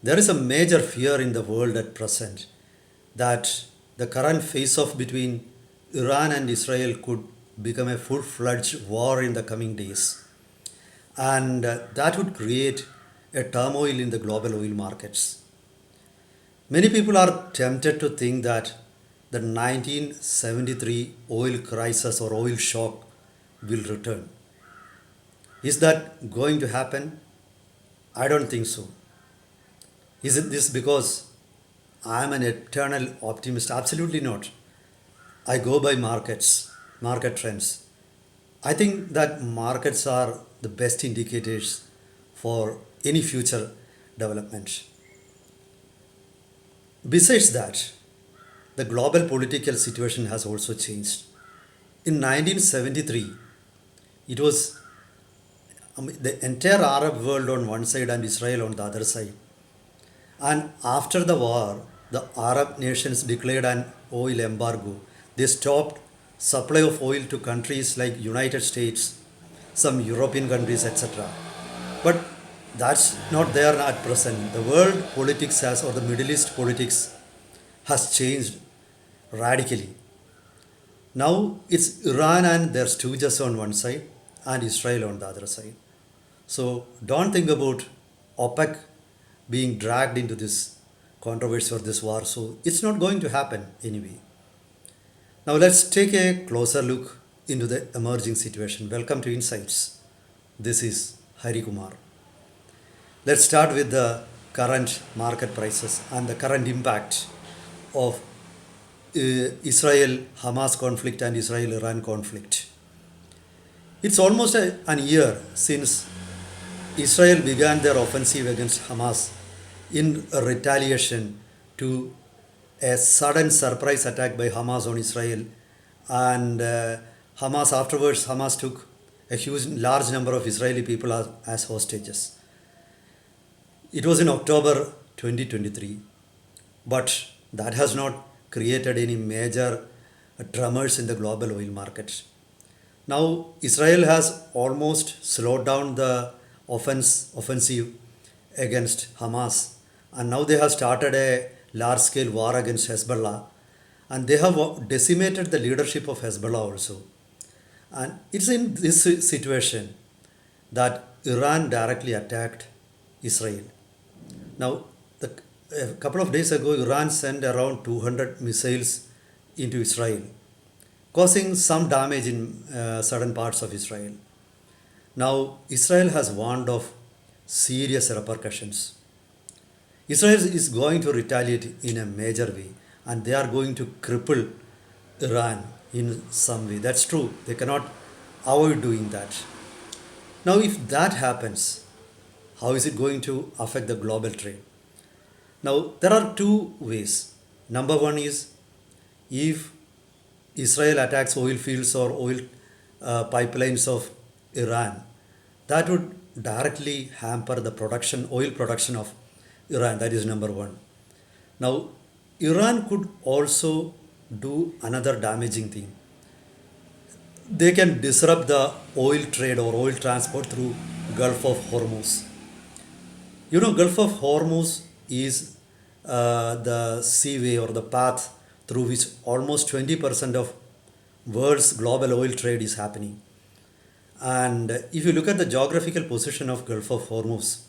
There is a major fear in the world at present that the current face-off between Iran and Israel could become a full-fledged war in the coming days. And that would create a turmoil in the global oil markets. Many people are tempted to think that the 1973 oil crisis or oil shock will return. Is that going to happen? I don't think so. Is it this because I am an eternal optimist? Absolutely not. I go by market trends. I think that markets are the best indicators for any future development. Besides that, the global political situation has also changed. In 1973, it was the entire Arab world on one side and Israel on the other side. And after the war, the Arab nations declared an oil embargo. They stopped supply of oil to countries like United States, some European countries, etc. But that's not there at present. The world politics has, or the Middle East politics has changed radically. Now it's Iran and their stooges on one side and Israel on the other side. So don't think about OPEC being dragged into this controversy or this war. So it's not going to happen anyway. Now let's take a closer look into the emerging situation. Welcome to Insights. This is Hari Kumar. Let's start with the current market prices and the current impact of Israel Hamas conflict and Israel Iran conflict. It's almost an year since Israel began their offensive against Hamas in retaliation to a sudden surprise attack by Hamas on Israel. And Hamas took a large number of Israeli people as hostages. It was in October 2023, but that has not created any major tremors in the global oil market. Now, Israel has almost slowed down the offensive against Hamas, and now they have started a large-scale war against Hezbollah, and they have decimated the leadership of Hezbollah also. And it's in this situation that Iran directly attacked Israel. Now, a couple of days ago, Iran sent around 200 missiles into Israel, causing some damage in certain parts of Israel. Now, Israel has warned of serious repercussions. Israel is going to retaliate in a major way, and they are going to cripple Iran in some way. That's true. They cannot avoid doing that. Now, if that happens, how is it going to affect the global trade? Now, there are two ways. Number one is if Israel attacks oil fields or oil pipelines of Iran, that would directly hamper the oil production of Iran. That is number one. Now, Iran could also do another damaging thing. They can disrupt the oil trade or oil transport through Gulf of Hormuz. You know, Gulf of Hormuz is the seaway or the path through which almost 20% of world's global oil trade is happening. And if you look at the geographical position of Gulf of Hormuz,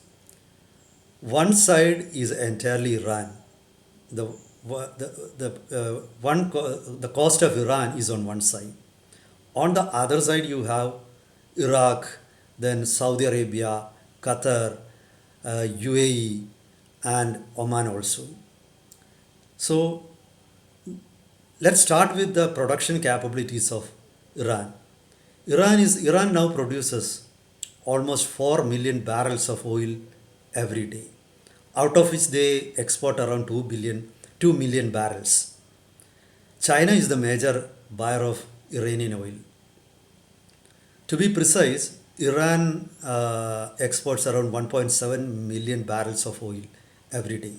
one side is entirely Iran. The coast of Iran is on one side. On the other side, you have Iraq, then Saudi Arabia, Qatar, UAE, and Oman also. So let's start with the production capabilities of Iran. Iran now produces almost 4 million barrels of oil every day, out of which they export around 2 million barrels. China is the major buyer of Iranian oil. To be precise, Iran exports around 1.7 million barrels of oil every day.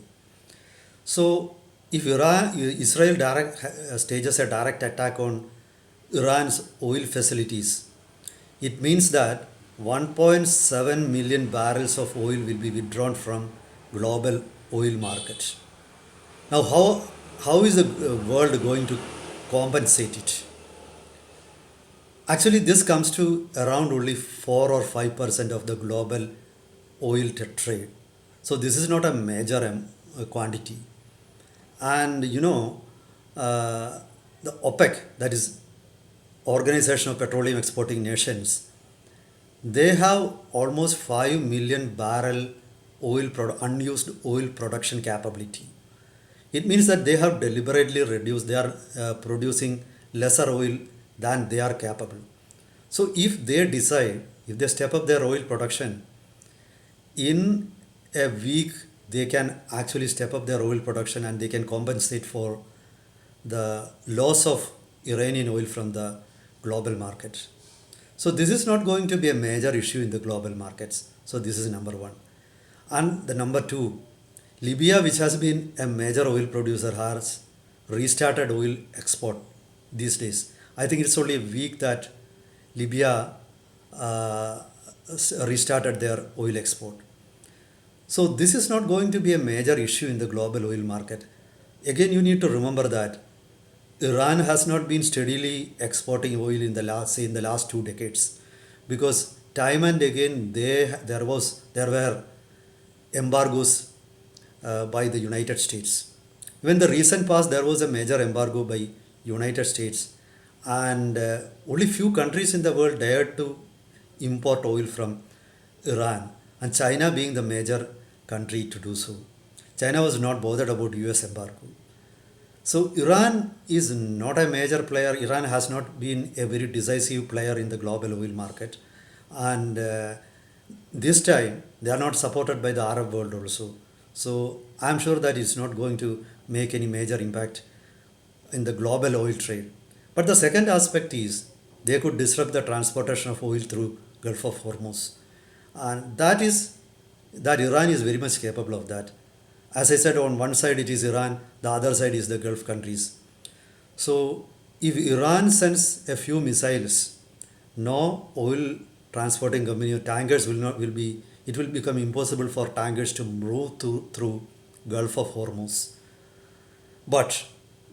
So, if Israel stages a direct attack on Iran's oil facilities, it means that 1.7 million barrels of oil will be withdrawn from global oil market. Now, how is the world going to compensate it? Actually, this comes to around only 4 or 5% of the global oil trade. So, this is not a major quantity. And the OPEC, that is Organization of Petroleum Exporting Nations, they have almost 5 million barrel unused oil production capability. It means that they have deliberately reduced, they are producing lesser oil than they are capable. So if they decide, if they step up their oil production, in a week they can actually step up their oil production and they can compensate for the loss of Iranian oil from the global market. So this is not going to be a major issue in the global markets. So this is number one. And the number two, Libya, which has been a major oil producer, has restarted oil export these days. I think it's only a week that Libya restarted their oil export. So this is not going to be a major issue in the global oil market. Again, you need to remember that Iran has not been steadily exporting oil in the last 2 decades, because time and again there were embargoes by the United States. Even the recent past there was a major embargo by United States, and only few countries in the world dared to import oil from Iran, and China being the major country to do so. China was not bothered about US embargo. So Iran is not a major player. Iran has not been a very decisive player in the global oil market, and this time they are not supported by the Arab world also. So I'm sure that it's not going to make any major impact in the global oil trade. But the second aspect is they could disrupt the transportation of oil through Gulf of Hormuz, and that Iran is very much capable of that. As I said, on one side it is Iran, the other side is the Gulf countries. So if Iran sends a few missiles, no oil transporting company tankers it will become impossible for tankers to move through Gulf of Hormuz. But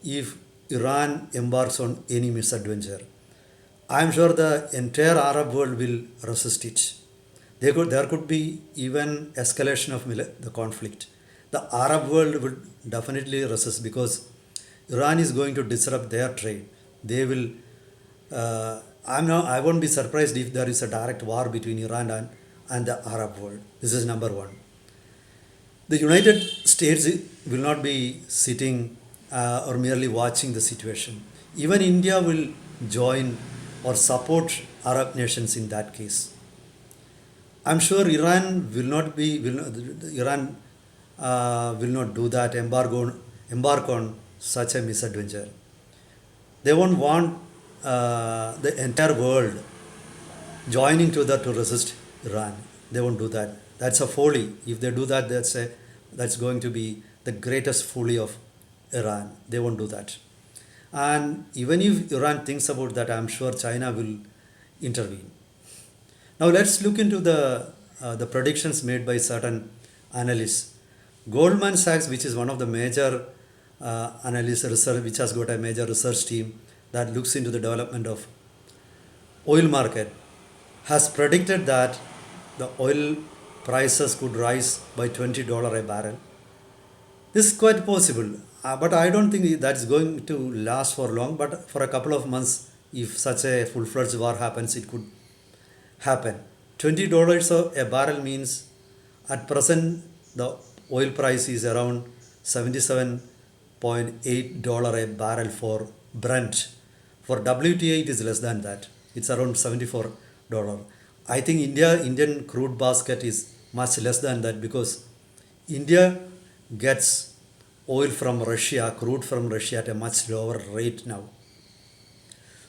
if Iran embarks on any misadventure, I am sure the entire Arab world will resist it. There could be even escalation of the conflict. The Arab world would definitely resist, because Iran is going to disrupt their trade. They will. I won't be surprised if there is a direct war between Iran and the Arab world. This is number one. The United States will not be sitting or merely watching the situation. Even India will join or support Arab nations in that case. I'm sure Iran will not do that, embark on such a misadventure. They won't want the entire world joining to resist Iran. They won't do that. That's a folly. If they do that, that's going to be the greatest folly of Iran. They won't do that. And even if Iran thinks about that, I'm sure China will intervene. Now let's look into the predictions made by certain analysts. Goldman Sachs, which is one of the major analysts research, which has got a major research team that looks into the development of oil market, has predicted that the oil prices could rise by $20 a barrel. This is quite possible, but I don't think that's going to last for long. But for a couple of months, if such a full-fledged war happens, it could happen. $20 a barrel means at present the oil price is around $77.8 a barrel for Brent. For WTI it is less than that. It's around $74. I think Indian crude basket is much less than that, because India gets oil from Russia, crude from Russia at a much lower rate now.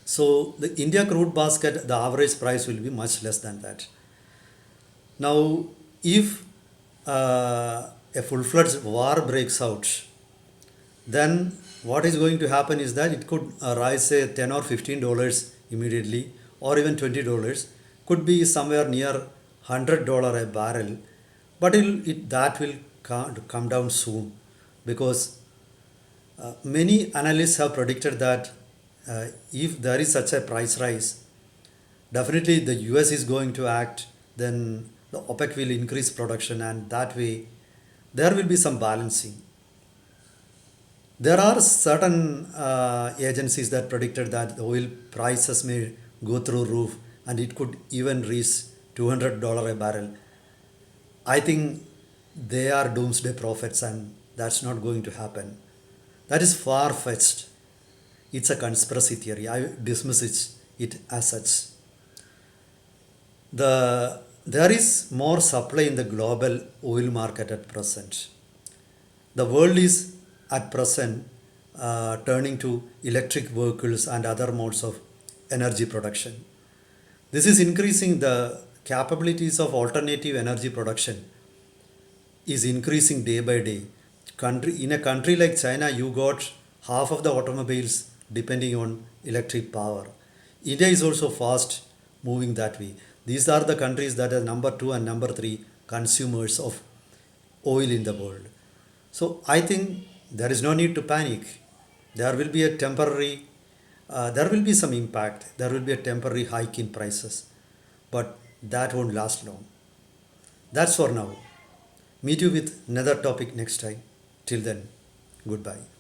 So the India crude basket, the average price will be much less than that. Now, if a full-fledged war breaks out, then what is going to happen is that it could rise say $10 or $15 immediately, or even $20, could be somewhere near $100 a barrel, but that will come down soon, because many analysts have predicted that if there is such a price rise, definitely the US is going to act, then the OPEC will increase production, and that way there will be some balancing. There are certain agencies that predicted that the oil prices may go through roof and it could even reach $200 a barrel. I think they are doomsday prophets, and that's not going to happen. That is far fetched. It's a conspiracy theory. I dismiss it as such. There is more supply in the global oil market at present. The world is at present turning to electric vehicles and other modes of energy production. This is increasing the capabilities of alternative energy production is increasing day by day. In a country like China, you got half of the automobiles depending on electric power. India is also fast moving that way. These are the countries that are number two and number three consumers of oil in the world. So I think there is no need to panic. There will be a temporary, there will be some impact. There will be a temporary hike in prices, but that won't last long. That's for now. Meet you with another topic next time. Till then, goodbye.